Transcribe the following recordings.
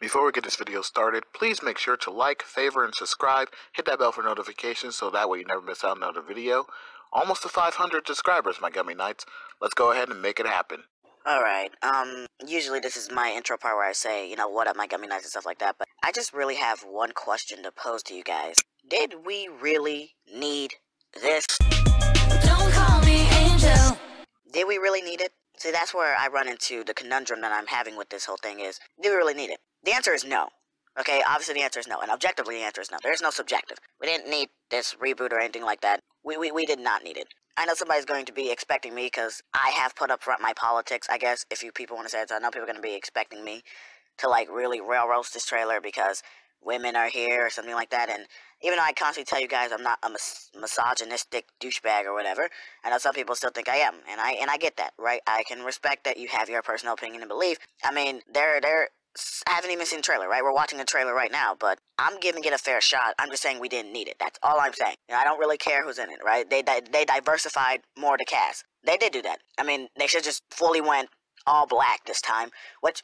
Before we get this video started, please make sure to like, favor, and subscribe. Hit that bell for notifications so that way you never miss out on another video. Almost to 500 subscribers, my Gummy Knights. Let's go ahead and make it happen. Alright, usually this is my intro part where I say, you know, what up my Gummy Knights and stuff like that, but I just really have one question to pose to you guys. Did we really need this? Don't call me Angel. Did we really need it? See, that's where I run into the conundrum that I'm having with this whole thing is, do we really need it? The answer is no. Okay, obviously the answer is no, and objectively the answer is no. There's no subjective. We didn't need this reboot or anything like that. We did not need it. I know somebody's going to be expecting me because I have put up front my politics, I guess, if you people want to say it. So I know people are going to be expecting me to, like, really railroad this trailer because women are here or something like that. And even though I constantly tell you guys I'm not a misogynistic douchebag or whatever, I know some people still think I am. And I get that, right? I can respect that you have your personal opinion and belief. I mean, I haven't even seen the trailer, right? We're watching the trailer right now, but I'm giving it a fair shot. I'm just saying we didn't need it. That's all I'm saying. You know, I don't really care who's in it, right? They diversified more the cast. They did do that. I mean, they should just fully went all black this time, which,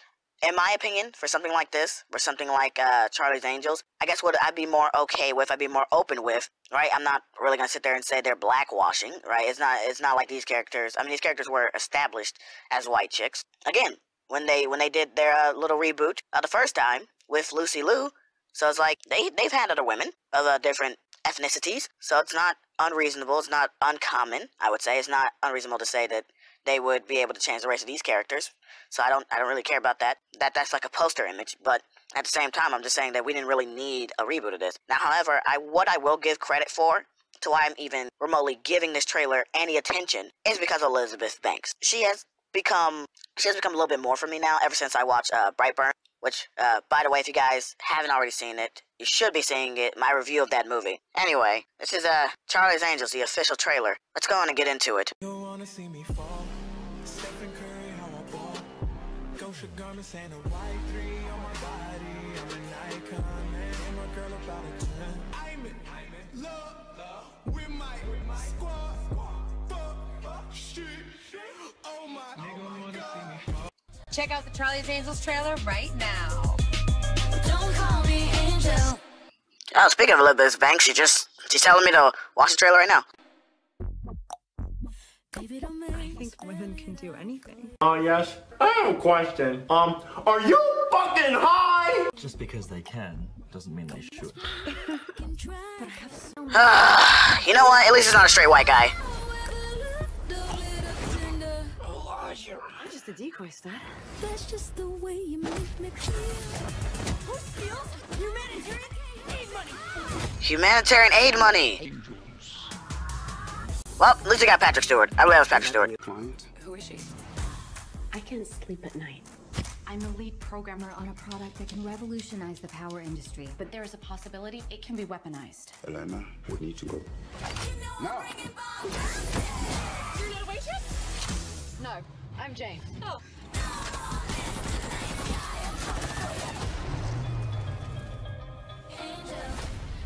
in my opinion, for something like this, or something like Charlie's Angels, I guess what I'd be more okay with, I'd be more open with, right? I'm not really gonna sit there and say they're blackwashing, right? It's not like these characters. I mean, these characters were established as white chicks. Again, when they did their little reboot the first time with Lucy Liu, so it's like they've had other women of different ethnicities, so it's not unreasonable, it's not uncommon. I would say it's not unreasonable to say that they would be able to change the race of these characters. So I don't really care about that. That's like a poster image, but at the same time, I'm just saying that we didn't really need a reboot of this. Now, however, what I will give credit for, to why I'm even remotely giving this trailer any attention, is because of Elizabeth Banks. She has become a little bit more for me now ever since I watched Brightburn, which, by the way, if you guys haven't already seen it, you should be seeing it, my review of that movie. Anyway, this is Charlie's Angels, the official trailer. Let's go on and get into it. You wanna see me fall? Stephen Curry, how I ball. Gosha garments and a white three on my body. I'm an icon, man, and my girl about a 10. I'm in love with my squad. Fuck, shit. Oh my God. Check out the Charlie's Angels trailer right now. Don't call me Angel. Oh, speaking of Elizabeth Banks, she's telling me to watch the trailer right now. I think women can do anything. Yes. I have a question. Are you fucking high? Just because they can doesn't mean they should. You know what? At least it's not a straight white guy. I'm just a decoy star. That's just the way you make me feel. Who steals humanitarian aid money? Humanitarian aid money. Well, at least we got Patrick Stewart. I believe that was Patrick Stewart. Who is she? I can't sleep at night. I'm the lead programmer on a product that can revolutionize the power industry, but there is a possibility it can be weaponized. Elena, we need to go. No. You're not a waitress? No, I'm Jane. Oh.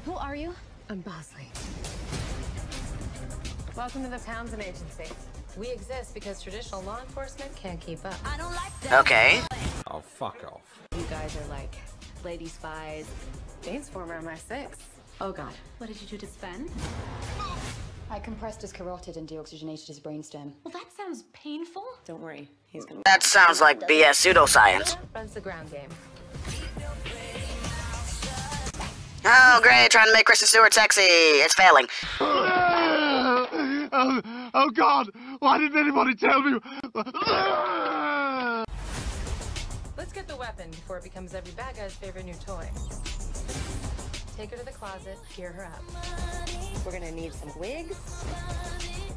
Who are you? I'm Bosley. Welcome to the Townsend Agency. We exist because traditional law enforcement can't keep up. I don't like that. Okay. Oh, fuck off. You guys are like lady spies. Jane's former MI6. Oh God. What did you do to Sven? I compressed his carotid and deoxygenated his brainstem. Well, that sounds painful. Don't worry, he's gonna. That sounds like BS pseudoscience. Runs the ground game. Oh, great, trying to make Kristen Stewart sexy. It's failing. Oh God! Why didn't anybody tell me? Let's get the weapon before it becomes every bad guy's favorite new toy. Take her to the closet, gear her up. We're gonna need some wigs,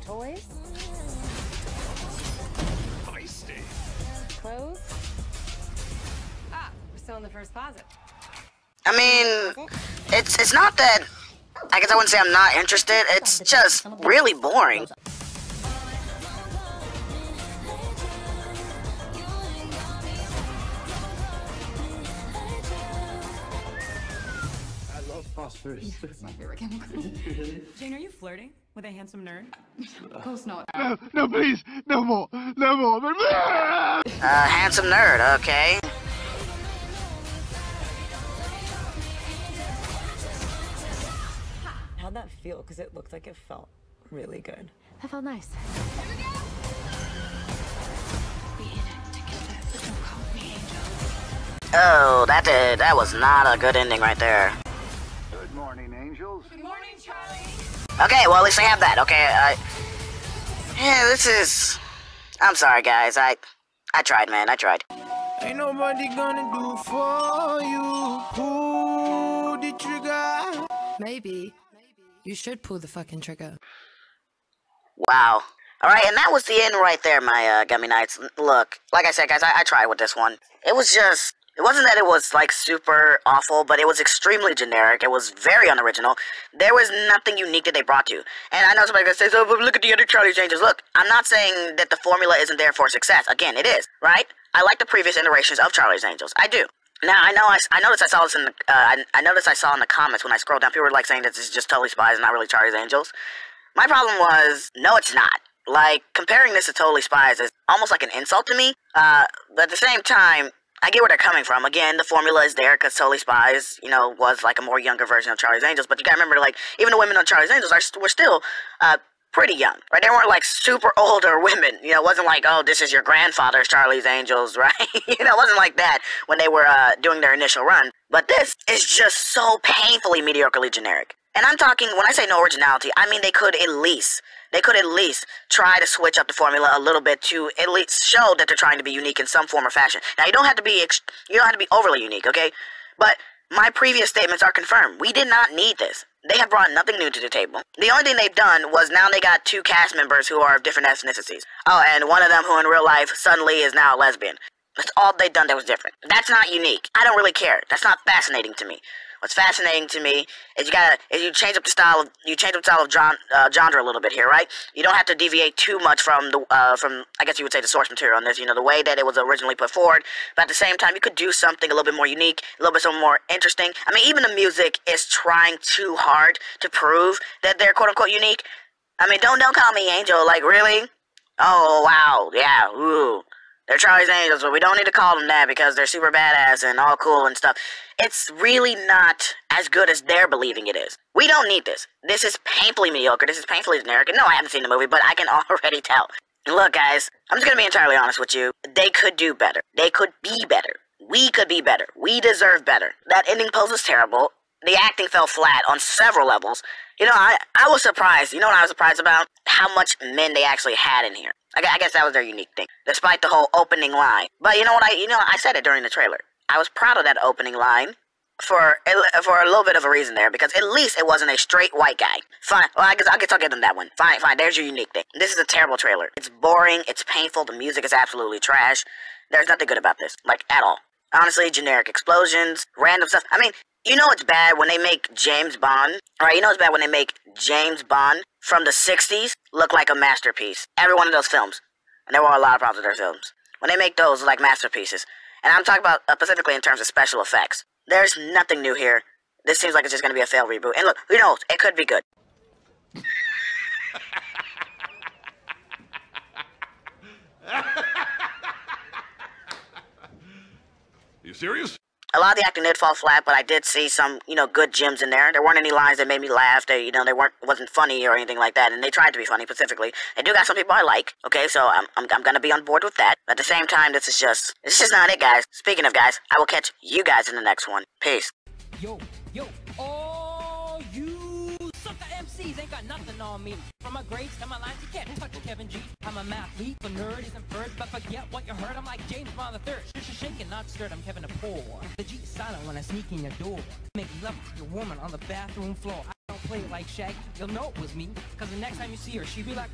toys, Feisty. clothes. Ah, we're still in the first closet. I mean, it's not that, I guess I wouldn't say I'm not interested, it's just really boring. I love phosphorus. It's my favorite chemical. Jane, are you flirting with a handsome nerd? Of course not. No, please, no more. Handsome nerd, okay. how'd that feel? Because it looked like it felt really good. That felt nice. Oh, that was not a good ending right there. Good morning, angels. Good morning, Charlie. Okay, well, at least I have that. Okay, yeah, this is... I'm sorry, guys. I tried, man. I tried. Ain't nobody gonna do for you. Pull the trigger. Maybe you should pull the fucking trigger. Wow. Alright, and that was the end right there, my Gummy Knights. Look, like I said, guys, I tried with this one. It was just... It wasn't that it was, like, super awful, but it was extremely generic. It was very unoriginal. There was nothing unique that they brought to. And I know somebody's gonna say, so, but look at the other Charlie's Angels. Look, I'm not saying that the formula isn't there for success. Again, it is, right? I like the previous iterations of Charlie's Angels. I do. Now, I noticed I saw this in the, I noticed I saw in the comments when I scrolled down, people were, like, saying that this is just Totally Spies and not really Charlie's Angels. My problem was, no, it's not. Like, comparing this to Totally Spies is almost like an insult to me. But at the same time, I get where they're coming from. Again, the formula is there because Totally Spies, you know, was like a more younger version of Charlie's Angels. But you gotta remember, like, even the women on Charlie's Angels were still pretty young, right? They weren't like super older women. You know, it wasn't like, oh, this is your grandfather's Charlie's Angels, right? You know, it wasn't like that when they were doing their initial run. But this is just so painfully mediocrely generic. And I'm talking, when I say no originality, I mean they could at least try to switch up the formula a little bit to at least show that they're trying to be unique in some form or fashion. Now, you don't have to be overly unique, okay? But my previous statements are confirmed. We did not need this. They have brought nothing new to the table. The only thing they've done was now they got 2 cast members who are of different ethnicities. Oh, and one of them who in real life suddenly is now a lesbian. That's all they've done that was different. That's not unique. I don't really care. That's not fascinating to me. What's fascinating to me is you change up the style of genre a little bit here, right? You don't have to deviate too much from I guess you would say the source material on this, you know, the way that it was originally put forward. But at the same time, you could do something a little bit more unique, a little bit something more interesting. I mean, even the music is trying too hard to prove that they're quote unquote unique. I mean, don't call me Angel, like really? Oh wow, yeah, ooh. They're Charlie's Angels, but we don't need to call them that because they're super badass and all cool and stuff. It's really not as good as they're believing it is. We don't need this. This is painfully mediocre. This is painfully generic. And no, I haven't seen the movie, but I can already tell. Look, guys, I'm just going to be entirely honest with you. They could do better. They could be better. We could be better. We deserve better. That ending pose was terrible. The acting fell flat on several levels. You know, I was surprised. You know what I was surprised about? How much men they actually had in here. I guess that was their unique thing, despite the whole opening line. But you know what? I said it during the trailer. I was proud of that opening line for a little bit of a reason there, because at least it wasn't a straight white guy. Fine. Well, I guess I'll give them that one. Fine. There's your unique thing. This is a terrible trailer. It's boring. It's painful. The music is absolutely trash. There's nothing good about this, like at all. Honestly, generic explosions, random stuff. I mean, you know it's bad when they make James Bond, right? You know it's bad when they make James Bond from the 60s look like a masterpiece. Every one of those films. And there were a lot of problems with their films. When they make those like masterpieces. And I'm talking about specifically in terms of special effects. There's nothing new here. This seems like it's just going to be a failed reboot. And look, who knows? It could be good. You serious? A lot of the acting did fall flat, but I did see some, you know, good gems in there. There weren't any lines that made me laugh. They, you know, wasn't funny or anything like that. And they tried to be funny specifically. They do got some people I like. Okay, so I'm gonna be on board with that. But at the same time, this is just not it, guys. Speaking of guys, I will catch you guys in the next one. Peace. Yo, all you sucker MCs ain't got nothing on me. From my grades to my lines, you can't touch Kevin G. I'm a mathlete, the nerd isn't bird, but forget what you heard. I'm like James Bond III. Shaking, not stirred, I'm Kevin the Poor. The G is silent when I sneak in your door. Make love to your woman on the bathroom floor. I don't play it like Shaggy. You'll know it was me, cause the next time you see her, she'll be like,